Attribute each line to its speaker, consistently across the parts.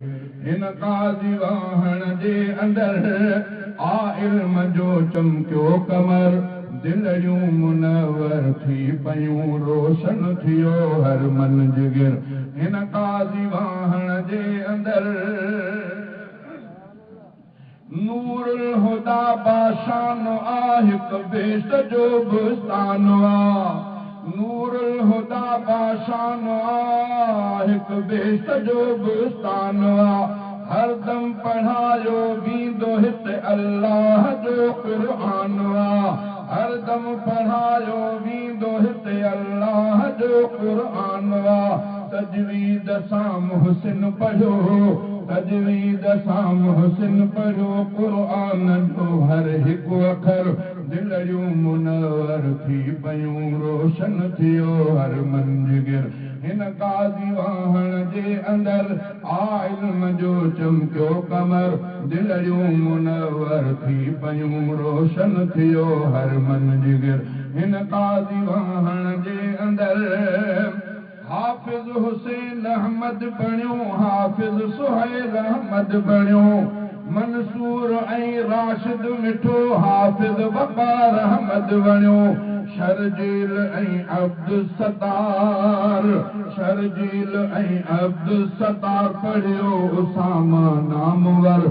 Speaker 1: इन काज़ी वाहण जे अंदर आ इल्म जो चमकियो कमर दिलड़ियूं मुनवर थी पयूं रोशन थियो हर मन जिगर इन काज़ी वाहण जे अंदर नूरुल हुदा बाशान आ हिक बेस जो बुस्तान आ नूरुल हुदा बाशान आ हिक बेस जो बुस्तान आ हर दम पढ़ायो वींदो हिते अल्लाह जो क़ुरान आ हर दम पढ़ायो वींदो हिते अल्लाह जो क़ुरान आ तजवीद सां मुहसिन पढ़ो तजवीद सां मुहसिन पढ़ो क़ुरान जो हर हिकु अखर दिलड़ियूं मुनवर थी पयूं रोशन थियो हर मन जिगर हिन काज़ी वाहण जे अंदर आ इल्म जो चमकियो कमर दिलड़ियूं मुनवर थी पयूं रोशन थियो हर मन जिगर हिन काज़ी वाहण जे अंदर हाफ़िज़ हुसैन अहमद बणियो हाफ़िज़ सुहैल अहमद बणियो मंसूर ऐं राशिद मिठो हाफ़िज़ वक़ार अहमद बणियो शर्जील ऐं अब्दुस्सत्तार शर्जील ऐं अब्दुस्सत्तार पढ़ियो उसामा नामवर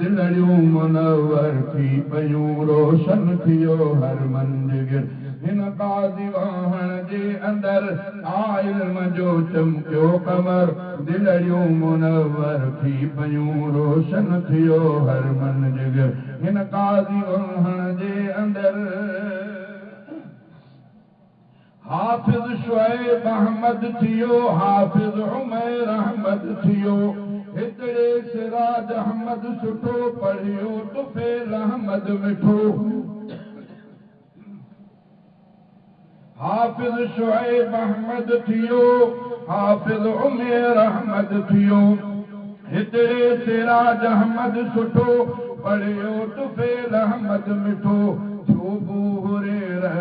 Speaker 1: दिलड़ियूं मुनवर थी पयूं रोशन थियो हर मन जिगर हिन काज़ी वाहण जे अंदर आ इल्म जो चमकियो कमर दिलड़ियूं मुनवर थी पयूं रोशन थियो हर मन जिगर हिन काज़ी वाहण जे अंदर हाफ़िज़ शुएब अहमद थियो हाफ़िज़ उमैर अहमद थियो हिकिड़े सिराज अहमद सुठो पढ़ियो तुफ़ैल अहमद मिठो हाफ़िज़ शुएब अहमद थियो हाफ़िज़ उमैर अहमद थियो हिकिड़े सिराज अहमद सुठो पढ़ियो तुफ़ैल अहमद मिठो थियो बू हुरैरा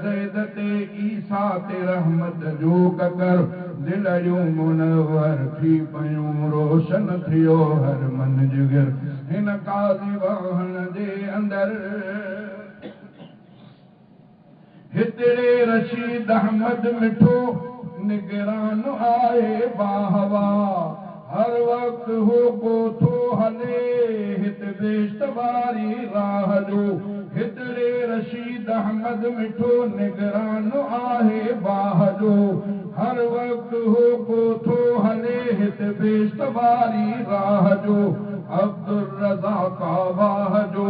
Speaker 1: ज़ैद ते ईसा ते रहमत जो ककर दिलड़ियूं मुनवर थी पयूं रोशन थियो हर मन जिगर हिन काज़ी वाहण जे अंदर हिकिड़े रशीद अहमद मिठो निगरान आहे बाहवा हर वक्त हो कोथो हले हित बेश्त वारी राह जो हिकिड़े रशीद अहमद मिठो निगरान आहे बाह जो हर वक्त हो कोथो हले हित बेश्त वारी राह जो अब्दुल रज़ा कावाह जो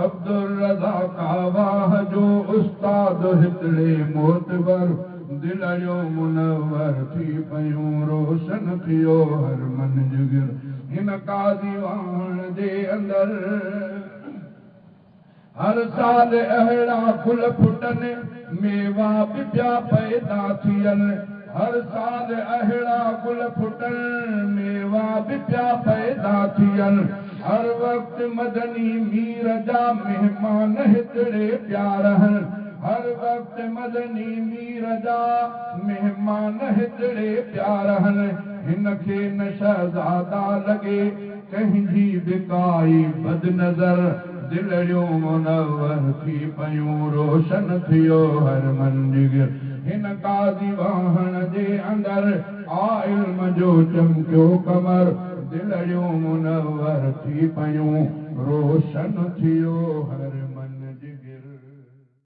Speaker 1: अब्दुल रज़ा कावाह जो उस्ताद हिकिड़े मोतबर दिलड़ियूं मुनवर थी पयूं रोशन थियो हर मन जिगर हिन काज़ी वाहण जे अंदर हर साल अहिड़ा गुल फुटनि मेवा बि पिया पैदा थियनि हर साल अहिड़ा गुल फुटनि मेवा बि पिया पैदा थियनि हर वक्त मदनी मीर जा महिमान हिकिड़े पिया रहनि हर वक्त मदनी मीर जा महिमान हिकिड़े पिया रहनि हिन खे न शहज़ादा लॻे कंहिंजी बिकाई बद नज़र दिलड़ियूं मुनवर थी पयूं रोशन थियो हर मन जिगर हिन काज़ी वाहण जे अंदर आ इल्म जो चमकियो कमर दिलड़ियूं मुनवर थी पयूं रोशन थियो हर मन